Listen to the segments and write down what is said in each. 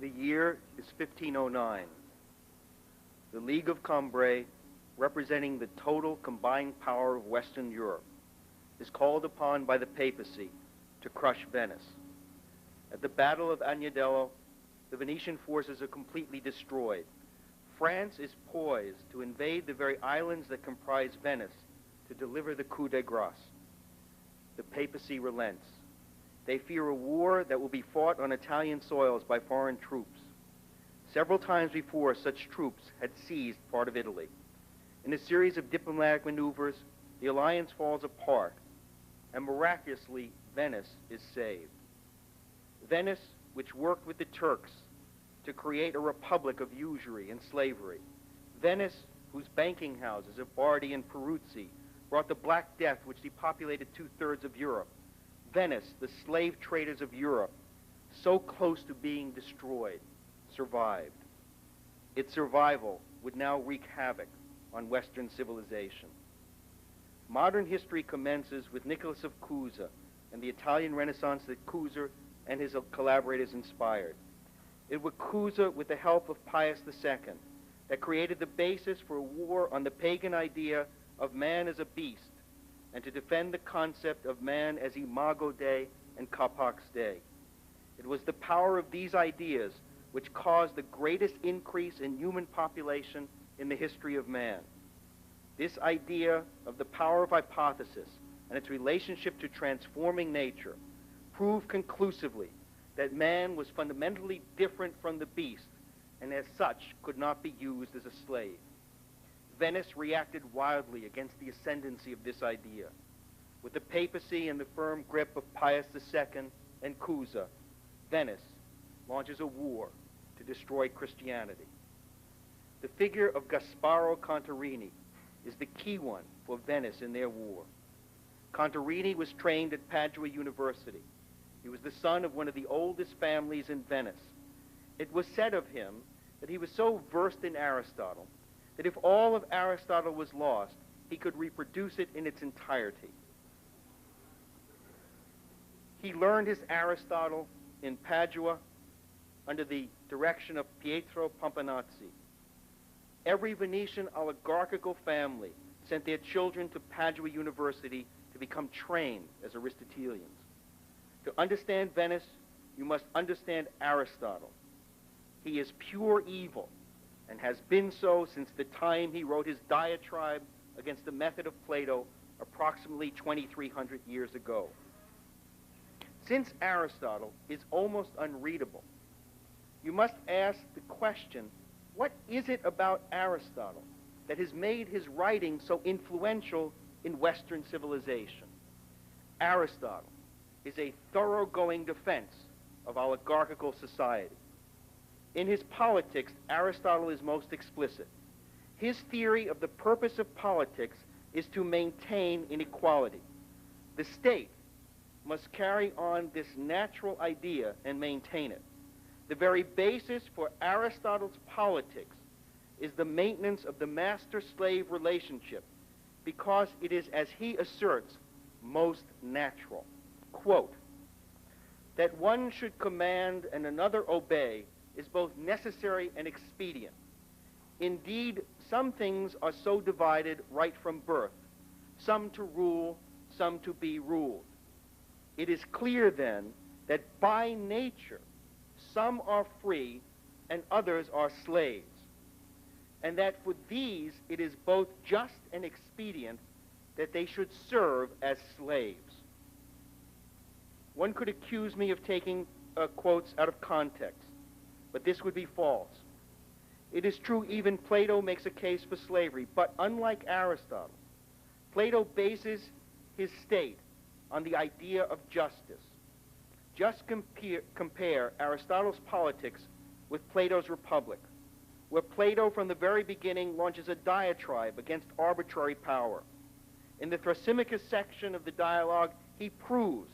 The year is 1509. The League of Cambrai, representing the total combined power of Western Europe, is called upon by the papacy to crush Venice. At the Battle of Agnadello, the Venetian forces are completely destroyed. France is poised to invade the very islands that comprise Venice to deliver the coup de grace. The papacy relents. They fear a war that will be fought on Italian soils by foreign troops. Several times before, such troops had seized part of Italy. In a series of diplomatic maneuvers, the alliance falls apart, and miraculously, Venice is saved. Venice, which worked with the Turks to create a republic of usury and slavery. Venice, whose banking houses of Bardi and Peruzzi brought the Black Death, which depopulated 2/3 of Europe. Venice, the slave traders of Europe, so close to being destroyed, survived. Its survival would now wreak havoc on Western civilization. Modern history commences with Nicholas of Cusa and the Italian Renaissance that Cusa and his collaborators inspired. It was Cusa, with the help of Pius II, that created the basis for a war on the pagan idea of man as a beast and to defend the concept of man as Imago Dei and Capax Dei. It was the power of these ideas which caused the greatest increase in human population in the history of man. This idea of the power of hypothesis and its relationship to transforming nature proved conclusively that man was fundamentally different from the beast and as such could not be used as a slave. Venice reacted wildly against the ascendancy of this idea. With the papacy and the firm grip of Pius II and Cusa, Venice launches a war to destroy Christianity. The figure of Gasparo Contarini is the key one for Venice in their war. Contarini was trained at Padua University. He was the son of one of the oldest families in Venice. It was said of him that he was so versed in Aristotle that if all of Aristotle was lost, he could reproduce it in its entirety. He learned his Aristotle in Padua under the direction of Pietro Pomponazzi. Every Venetian oligarchical family sent their children to Padua University to become trained as Aristotelians. To understand Venice, you must understand Aristotle. He is pure evil and has been so since the time he wrote his diatribe against the method of Plato approximately 2,300 years ago. Since Aristotle is almost unreadable, you must ask the question, what is it about Aristotle that has made his writing so influential in Western civilization? Aristotle is a thoroughgoing defense of oligarchical society. In his Politics, Aristotle is most explicit. His theory of the purpose of politics is to maintain inequality. The state must carry on this natural idea and maintain it. The very basis for Aristotle's Politics is the maintenance of the master-slave relationship because it is, as he asserts, most natural. Quote, that one should command and another obey is both necessary and expedient. Indeed, some things are so divided right from birth, some to rule, some to be ruled. It is clear then that by nature some are free and others are slaves, and that for these it is both just and expedient that they should serve as slaves. One could accuse me of taking quotes out of context, but this would be false. It is true even Plato makes a case for slavery, but unlike Aristotle, Plato bases his state on the idea of justice. Just compare Aristotle's Politics with Plato's Republic, where Plato from the very beginning launches a diatribe against arbitrary power. In the Thrasymachus section of the dialogue, he proves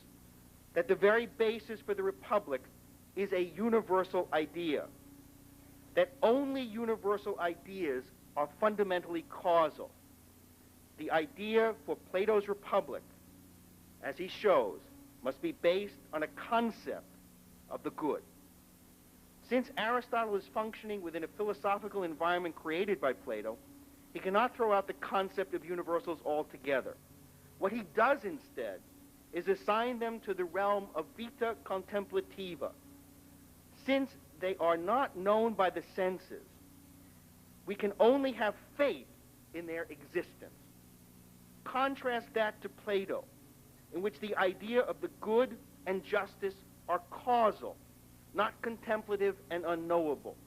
that the very basis for the Republic is a universal idea, that only universal ideas are fundamentally causal. The idea for Plato's Republic, as he shows, must be based on a concept of the good. Since Aristotle is functioning within a philosophical environment created by Plato, he cannot throw out the concept of universals altogether. What he does instead is assign them to the realm of vita contemplativa. Since they are not known by the senses, we can only have faith in their existence. Contrast that to Plato, in which the idea of the good and justice are causal, not contemplative and unknowable.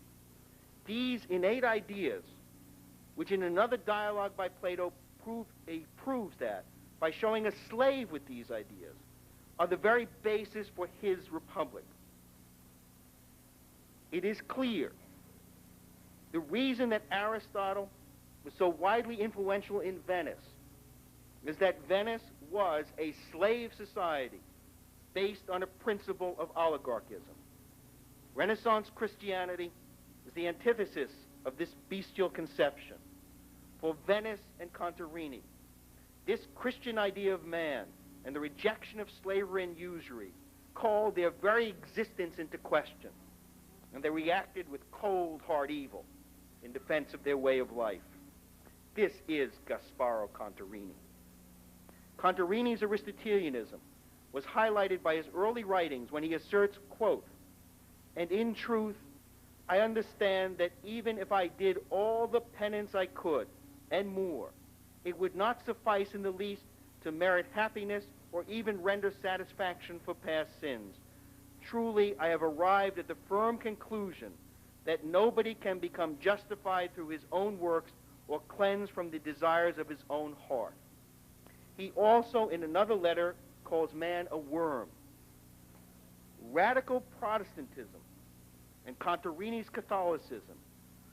These innate ideas, which in another dialogue by Plato proves that by showing a slave with these ideas, are the very basis for his republic. It is clear the reason that Aristotle was so widely influential in Venice is that Venice was a slave society based on a principle of oligarchism. Renaissance Christianity is the antithesis of this bestial conception. For Venice and Contarini, this Christian idea of man and the rejection of slavery and usury called their very existence into question, and they reacted with cold, hard evil in defense of their way of life. This is Gasparo Contarini. Contarini's Aristotelianism was highlighted by his early writings when he asserts, quote, "And in truth, I understand that even if I did all the penance I could, and more, it would not suffice in the least to merit happiness or even render satisfaction for past sins. Truly, I have arrived at the firm conclusion that nobody can become justified through his own works or cleansed from the desires of his own heart." He also, in another letter, calls man a worm. Radical Protestantism and Contarini's Catholicism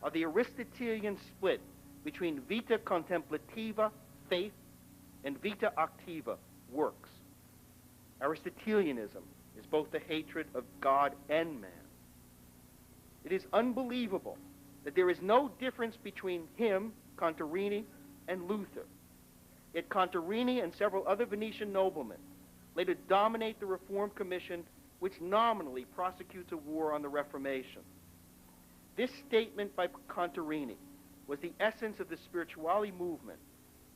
are the Aristotelian split between vita contemplativa, faith, and vita activa, works. Aristotelianism is both the hatred of God and man. It is unbelievable that there is no difference between him, Contarini, and Luther. Yet Contarini and several other Venetian noblemen later dominate the Reform Commission, which nominally prosecutes a war on the Reformation. This statement by Contarini was the essence of the spirituality movement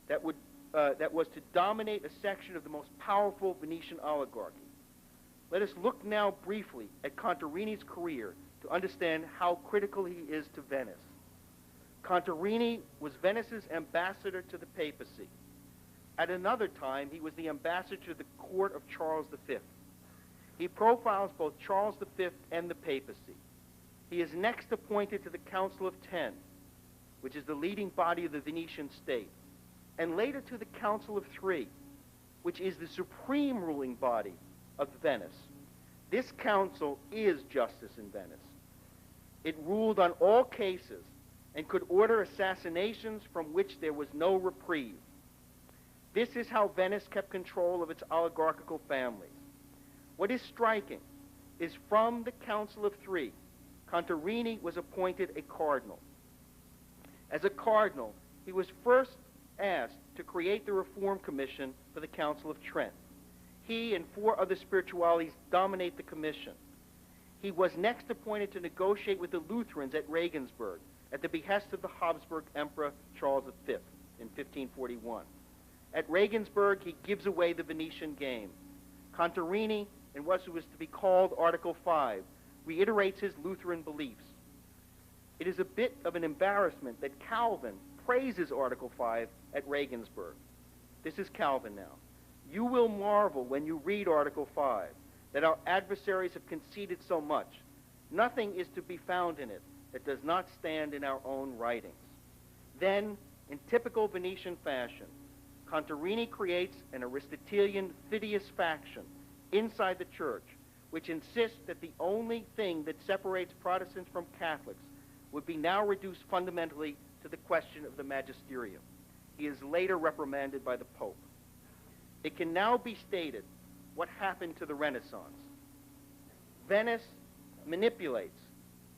that was to dominate a section of the most powerful Venetian oligarchy. Let us look now briefly at Contarini's career to understand how critical he is to Venice. Contarini was Venice's ambassador to the papacy. At another time, he was the ambassador to the court of Charles V. He profiles both Charles V and the papacy. He is next appointed to the Council of Ten, which is the leading body of the Venetian state, and later to the Council of Three, which is the supreme ruling body of Venice. This council is justice in Venice. It ruled on all cases and could order assassinations from which there was no reprieve. This is how Venice kept control of its oligarchical families. What is striking is from the Council of Three, Contarini was appointed a cardinal. As a cardinal, he was first asked to create the Reform Commission for the Council of Trent. He and 4 other spiritualities dominate the commission. He was next appointed to negotiate with the Lutherans at Regensburg at the behest of the Habsburg Emperor Charles V in 1541. At Regensburg, he gives away the Venetian game. Contarini, in what was to be called Article 5, reiterates his Lutheran beliefs. It is a bit of an embarrassment that Calvin praises Article 5 at Regensburg. This is Calvin now. "You will marvel when you read Article 5 that our adversaries have conceded so much. Nothing is to be found in it that does not stand in our own writings." Then, in typical Venetian fashion, Contarini creates an Aristotelian perfidious faction inside the church, which insists that the only thing that separates Protestants from Catholics would be now reduced fundamentally to the question of the magisterium. He is later reprimanded by the Pope. It can now be stated what happened to the Renaissance. Venice manipulates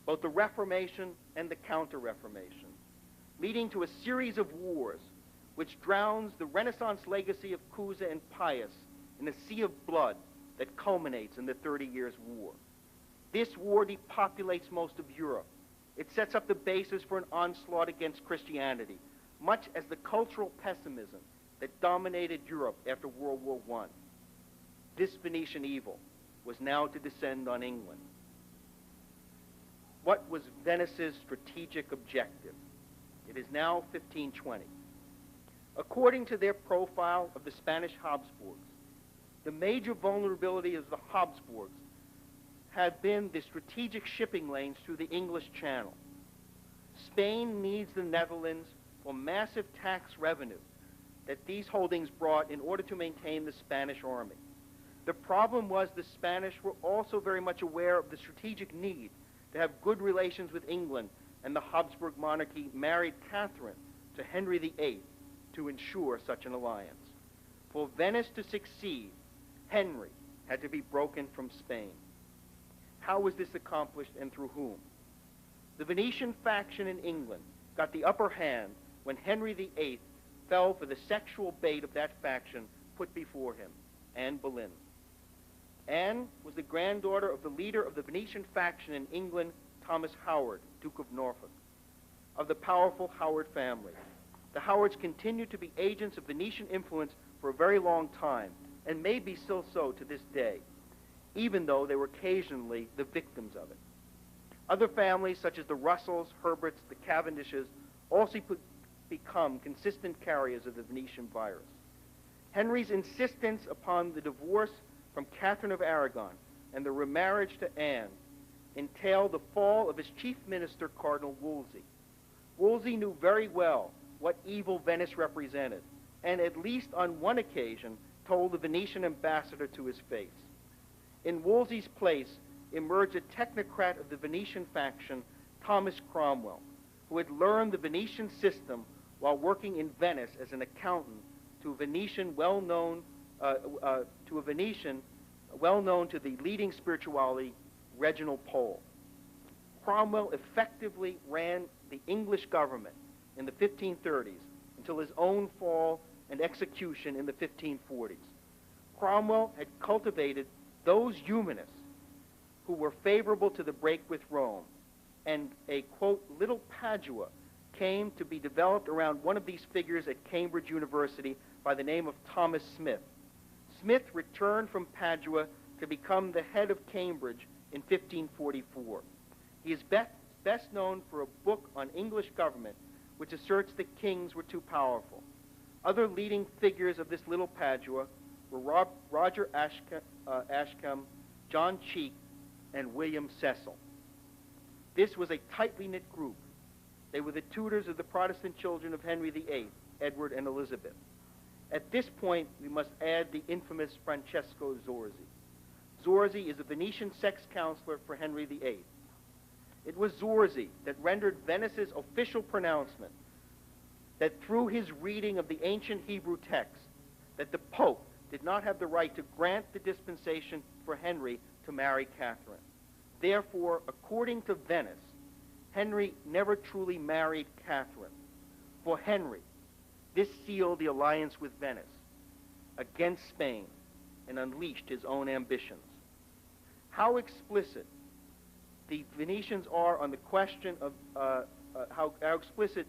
both the Reformation and the Counter-Reformation, leading to a series of wars which drowns the Renaissance legacy of Cusa and Pius in a sea of blood that culminates in the 30 Years' War. This war depopulates most of Europe. It sets up the basis for an onslaught against Christianity, much as the cultural pessimism that dominated Europe after World War I. This Venetian evil was now to descend on England. What was Venice's strategic objective? It is now 1520. According to their profile of the Spanish Habsburgs, the major vulnerability of the Habsburgs had been the strategic shipping lanes through the English Channel. Spain needs the Netherlands for massive tax revenue that these holdings brought in order to maintain the Spanish army. The problem was the Spanish were also very much aware of the strategic need to have good relations with England, and the Habsburg monarchy married Catherine to Henry VIII to ensure such an alliance. For Venice to succeed, Henry had to be broken from Spain. How was this accomplished and through whom? The Venetian faction in England got the upper hand when Henry VIII fell for the sexual bait of that faction put before him, Anne Boleyn. Anne was the granddaughter of the leader of the Venetian faction in England, Thomas Howard, Duke of Norfolk, of the powerful Howard family. The Howards continued to be agents of Venetian influence for a very long time, and may be still so to this day, even though they were occasionally the victims of it. Other families, such as the Russells, Herberts, the Cavendishes, also become consistent carriers of the Venetian virus. Henry's insistence upon the divorce from Catherine of Aragon and the remarriage to Anne entailed the fall of his chief minister, Cardinal Wolsey. Wolsey knew very well what evil Venice represented, and at least on one occasion told the Venetian ambassador to his face. In Wolsey's place emerged a technocrat of the Venetian faction, Thomas Cromwell, who had learned the Venetian system while working in Venice as an accountant to a Venetian well known to the leading spirituality, Reginald Pole. Cromwell effectively ran the English government in the 1530s until his own fall and execution in the 1540s. Cromwell had cultivated those humanists who were favorable to the break with Rome, and a, quote, little Padua came to be developed around one of these figures at Cambridge University by the name of Thomas Smith. Smith returned from Padua to become the head of Cambridge in 1544. He is best known for a book on English government which asserts that kings were too powerful. Other leading figures of this little Padua were Roger Ascham, John Cheek, and William Cecil. This was a tightly knit group. They were the tutors of the Protestant children of Henry VIII, Edward and Elizabeth. At this point, we must add the infamous Francesco Zorzi. Zorzi is a Venetian sex counselor for Henry VIII. It was Zorzi that rendered Venice's official pronouncement that through his reading of the ancient Hebrew text, that the Pope did not have the right to grant the dispensation for Henry to marry Catherine. Therefore, according to Venice, Henry never truly married Catherine. For Henry, this sealed the alliance with Venice against Spain and unleashed his own ambitions. How explicit the Venetians are on the question of how explicit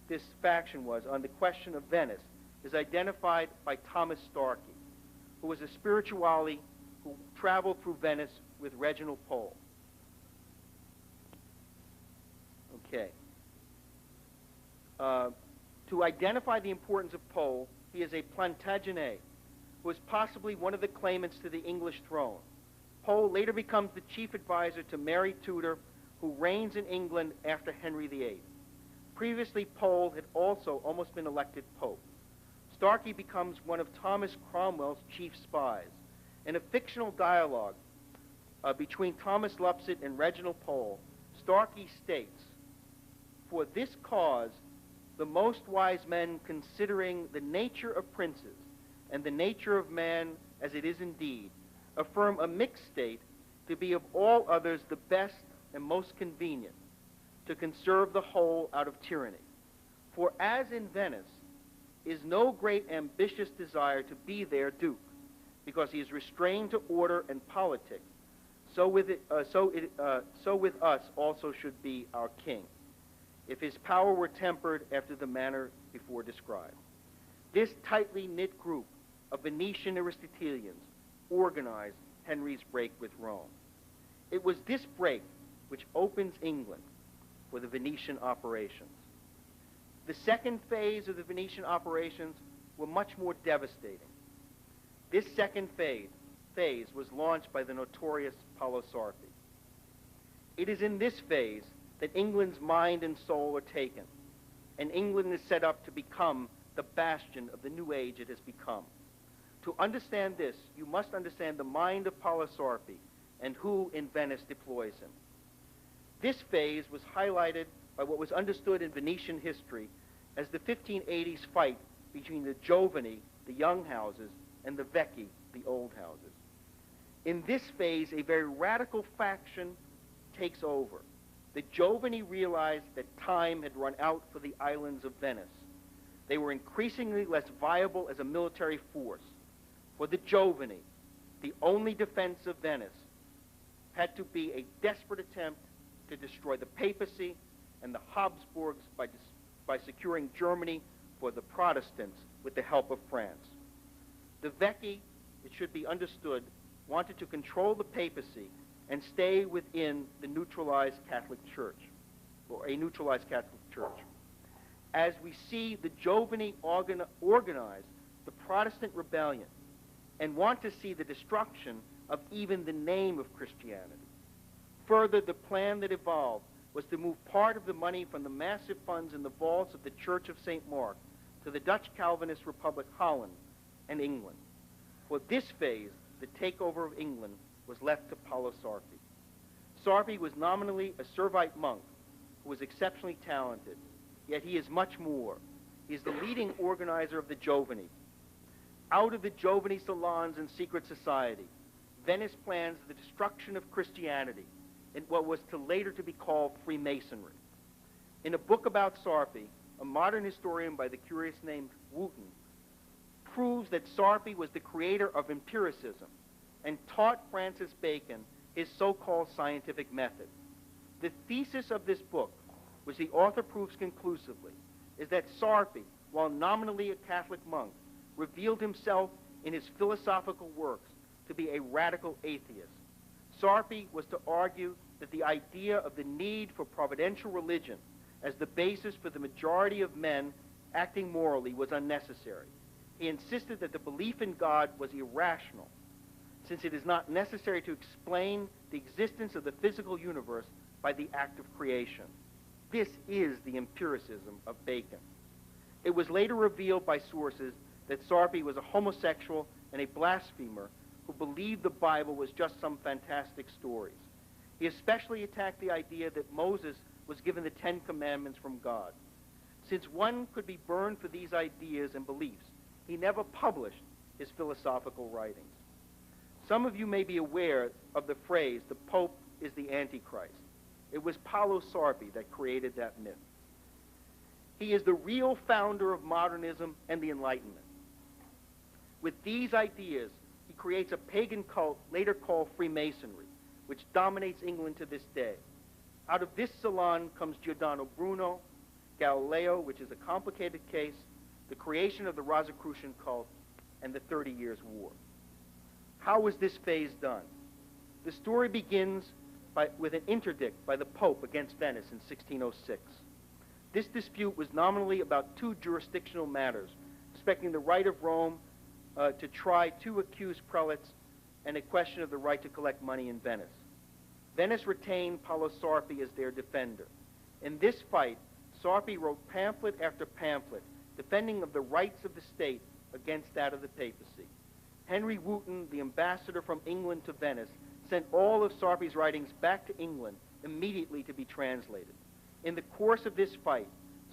this faction was on the question of Venice is identified by Thomas Starkey, who was a spirituality who traveled through Venice with Reginald Pole. Okay. To identify the importance of Pole, he is a Plantagenet, who is possibly one of the claimants to the English throne. Pole later becomes the chief advisor to Mary Tudor, who reigns in England after Henry VIII. Previously, Pole had also almost been elected Pope. Starkey becomes one of Thomas Cromwell's chief spies. In a fictional dialogue between Thomas Lupsit and Reginald Pole, Starkey states, "For this cause, the most wise men, considering the nature of princes and the nature of man as it is indeed, affirm a mixed state to be of all others the best and most convenient, to conserve the whole out of tyranny. For as in Venice is no great ambitious desire to be their duke, because he is restrained to order and politics, So with us also should be our king, if his power were tempered after the manner before described. This tightly knit group of Venetian Aristotelians organized Henry's break with Rome. It was this break which opens England for the Venetian operations. The second phase of the Venetian operations were much more devastating. This second phase was launched by the notorious Paolo Sarpi. It is in this phase that England's mind and soul are taken, and England is set up to become the bastion of the new age it has become. To understand this, you must understand the mind of Paolo Sarpi and who in Venice deploys him. This phase was highlighted by what was understood in Venetian history as the 1580s fight between the Giovani, the young houses, and the Vecchi, the old houses. In this phase, a very radical faction takes over. The Giovani realized that time had run out for the islands of Venice. They were increasingly less viable as a military force. For the Giovani, the only defense of Venice had to be a desperate attempt to destroy the papacy and the Habsburgs by securing Germany for the Protestants with the help of France. The Vecchi, it should be understood, wanted to control the papacy and stay within the neutralized Catholic Church, or a neutralized Catholic Church. As we see, the Giovani organize the Protestant rebellion and want to see the destruction of even the name of Christianity. Further, the plan that evolved was to move part of the money from the massive funds in the vaults of the Church of St. Mark to the Dutch Calvinist Republic Holland and England. For this phase, the takeover of England was left to Paolo Sarpi. Sarpi was nominally a Servite monk who was exceptionally talented, yet he is much more. He is the leading organizer of the Giovani. Out of the Giovani salons and secret society, Venice plans the destruction of Christianity in what was to later to be called Freemasonry. In a book about Sarpi, a modern historian by the curious name Wooten proves that Sarpi was the creator of empiricism and taught Francis Bacon his so-called scientific method. The thesis of this book, which the author proves conclusively, is that Sarpi, while nominally a Catholic monk, revealed himself in his philosophical works to be a radical atheist. Sarpi was to argue that the idea of the need for providential religion as the basis for the majority of men acting morally was unnecessary. He insisted that the belief in God was irrational, since it is not necessary to explain the existence of the physical universe by the act of creation. This is the empiricism of Bacon. It was later revealed by sources that Sarpi was a homosexual and a blasphemer who believed the Bible was just some fantastic stories. He especially attacked the idea that Moses was given the 10 Commandments from God. Since one could be burned for these ideas and beliefs, he never published his philosophical writings. Some of you may be aware of the phrase, the Pope is the Antichrist. It was Paolo Sarpi that created that myth. He is the real founder of modernism and the Enlightenment. With these ideas, he creates a pagan cult later called Freemasonry, which dominates England to this day. Out of this salon comes Giordano Bruno, Galileo, which is a complicated case, the creation of the Rosicrucian cult, and the 30 Years' War. How was this phase done? The story begins with an interdict by the Pope against Venice in 1606. This dispute was nominally about two jurisdictional matters, respecting the right of Rome to try two accused prelates and a question of the right to collect money in Venice. Venice retained Paolo Sarpi as their defender. In this fight, Sarpi wrote pamphlet after pamphlet defending of the rights of the state against that of the papacy. Henry Wooten, the ambassador from England to Venice, sent all of Sarpi's writings back to England immediately to be translated. In the course of this fight,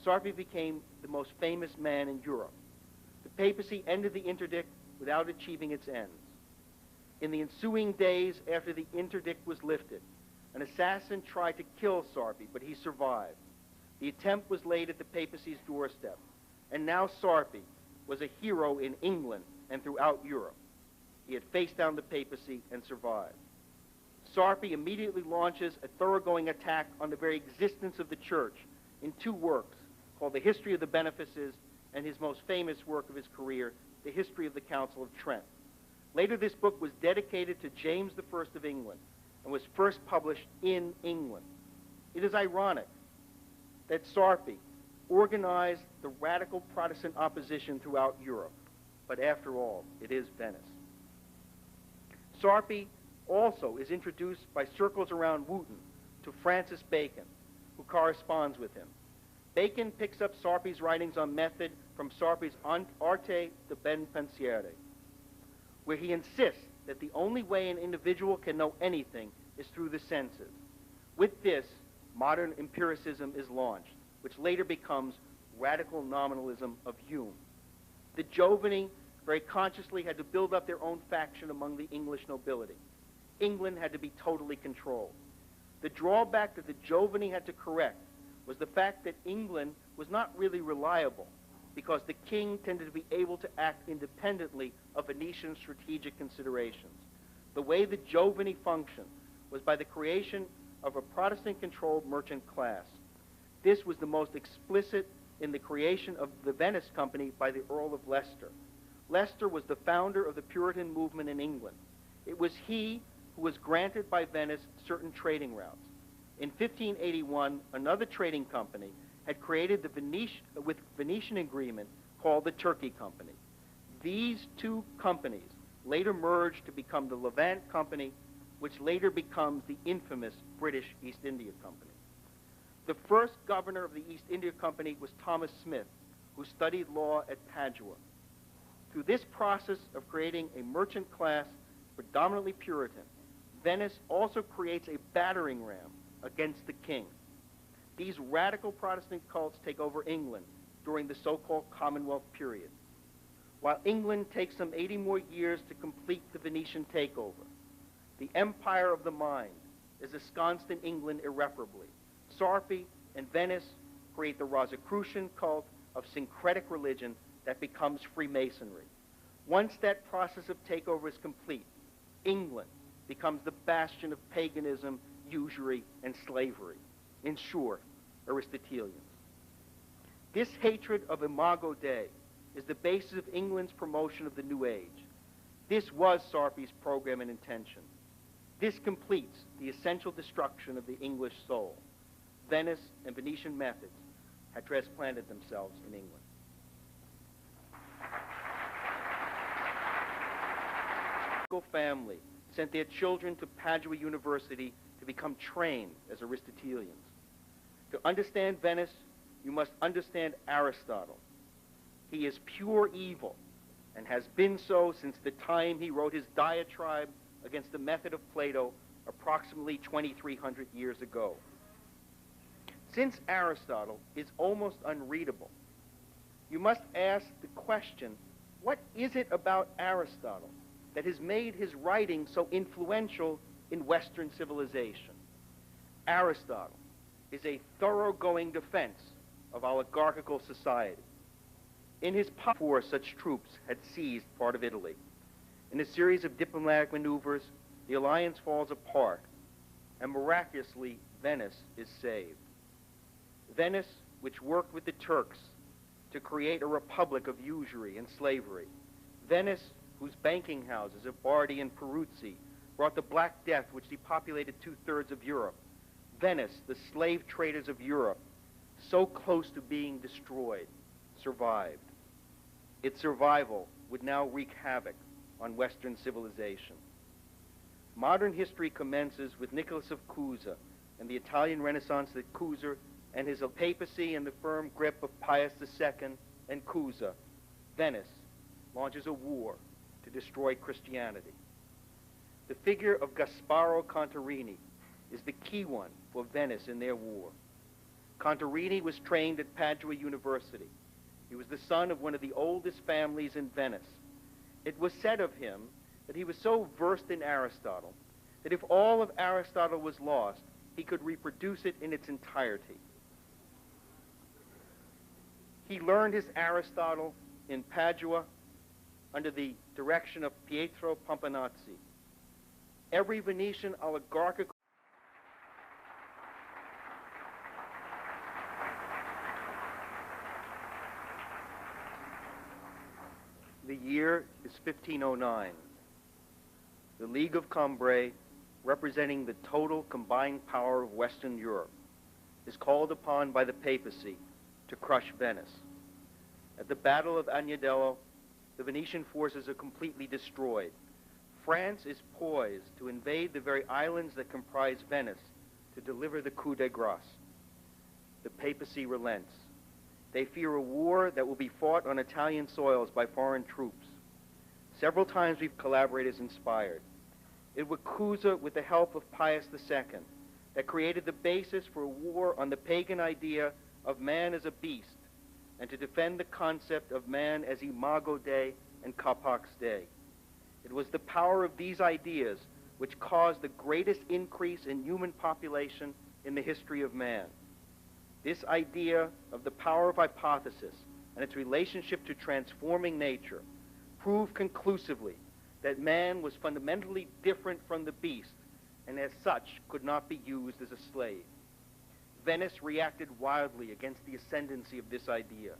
Sarpi became the most famous man in Europe. The papacy ended the interdict without achieving its ends. In the ensuing days after the interdict was lifted, an assassin tried to kill Sarpi, but he survived. The attempt was laid at the papacy's doorstep, and now Sarpi was a hero in England and throughout Europe. He had faced down the papacy and survived. Sarpi immediately launches a thoroughgoing attack on the very existence of the church in two works called The History of the Benefices and his most famous work of his career, The History of the Council of Trent. Later, this book was dedicated to James I of England and was first published in England. It is ironic that Sarpi organized the radical Protestant opposition throughout Europe, but after all, it is Venice. Sarpi also is introduced by circles around Wootton to Francis Bacon, who corresponds with him. Bacon picks up Sarpi's writings on method from Sarpi's Arte de Ben Pensiere, where he insists that the only way an individual can know anything is through the senses. With this, modern empiricism is launched, which later becomes radical nominalism of Hume. The Giovani very consciously had to build up their own faction among the English nobility. England had to be totally controlled. The drawback that the Giovani had to correct was the fact that England was not really reliable because the king tended to be able to act independently of Venetian strategic considerations. The way the Giovani functioned was by the creation of a Protestant-controlled merchant class. This was the most explicit in the creation of the Venice Company by the Earl of Leicester. Leicester was the founder of the Puritan movement in England. It was he who was granted by Venice certain trading routes. In 1581, another trading company had created the Venetian agreement called the Turkey Company. These two companies later merged to become the Levant Company, which later becomes the infamous British East India Company. The first governor of the East India Company was Thomas Smith, who studied law at Padua. Through this process of creating a merchant class predominantly Puritan, Venice also creates a battering ram against the king. These radical Protestant cults take over England during the so-called Commonwealth period. While England takes some 80 more years to complete the Venetian takeover, the empire of the mind is ensconced in England irreparably. Sarpi and Venice create the Rosicrucian cult of syncretic religion that becomes Freemasonry. Once that process of takeover is complete, England becomes the bastion of paganism, usury, and slavery. In short, Aristotelians. This hatred of Imago Dei is the basis of England's promotion of the New Age. This was Sarpi's program and intention. This completes the essential destruction of the English soul. Venice and Venetian methods had transplanted themselves in England. Family sent their children to Padua University to become trained as Aristotelians. To understand Venice, you must understand Aristotle. He is pure evil and has been so since the time he wrote his diatribe against the method of Plato approximately 2,300 years ago. Since Aristotle is almost unreadable, you must ask the question, what is it about Aristotle that has made his writing so influential in Western civilization? Aristotle is a thoroughgoing defense of oligarchical society. In his power, such troops had seized part of Italy. In a series of diplomatic maneuvers, the alliance falls apart, and miraculously, Venice is saved. Venice, which worked with the Turks to create a republic of usury and slavery. Venice, whose banking houses of Bardi and Peruzzi brought the Black Death, which depopulated 2/3 of Europe. Venice, the slave traders of Europe, so close to being destroyed, survived. Its survival would now wreak havoc on Western civilization. Modern history commences with Nicholas of Cusa and the Italian Renaissance that Cusa and his papacy and the firm grip of Pius II and Cusa. Venice launches a war to destroy Christianity. The figure of Gasparo Contarini is the key one for Venice in their war. Contarini was trained at Padua University. He was the son of one of the oldest families in Venice. It was said of him that he was so versed in Aristotle that if all of Aristotle was lost, he could reproduce it in its entirety. He learned his Aristotle in Padua under the direction of Pietro Pomponazzi. Every Venetian oligarchical The year is 1509. The League of Cambrai, representing the total combined power of Western Europe, is called upon by the papacy to crush Venice. At the Battle of Agnadello, the Venetian forces are completely destroyed. France is poised to invade the very islands that comprise Venice to deliver the coup de grace. The papacy relents. They fear a war that will be fought on Italian soils by foreign troops. Several times we've collaborators inspired. It was Cusa, with the help of Pius II, that created the basis for a war on the pagan idea of man as a beast and to defend the concept of man as Imago Dei and Capax Dei. It was the power of these ideas which caused the greatest increase in human population in the history of man. This idea of the power of hypothesis and its relationship to transforming nature proved conclusively that man was fundamentally different from the beast and as such could not be used as a slave. Venice reacted wildly against the ascendancy of this idea.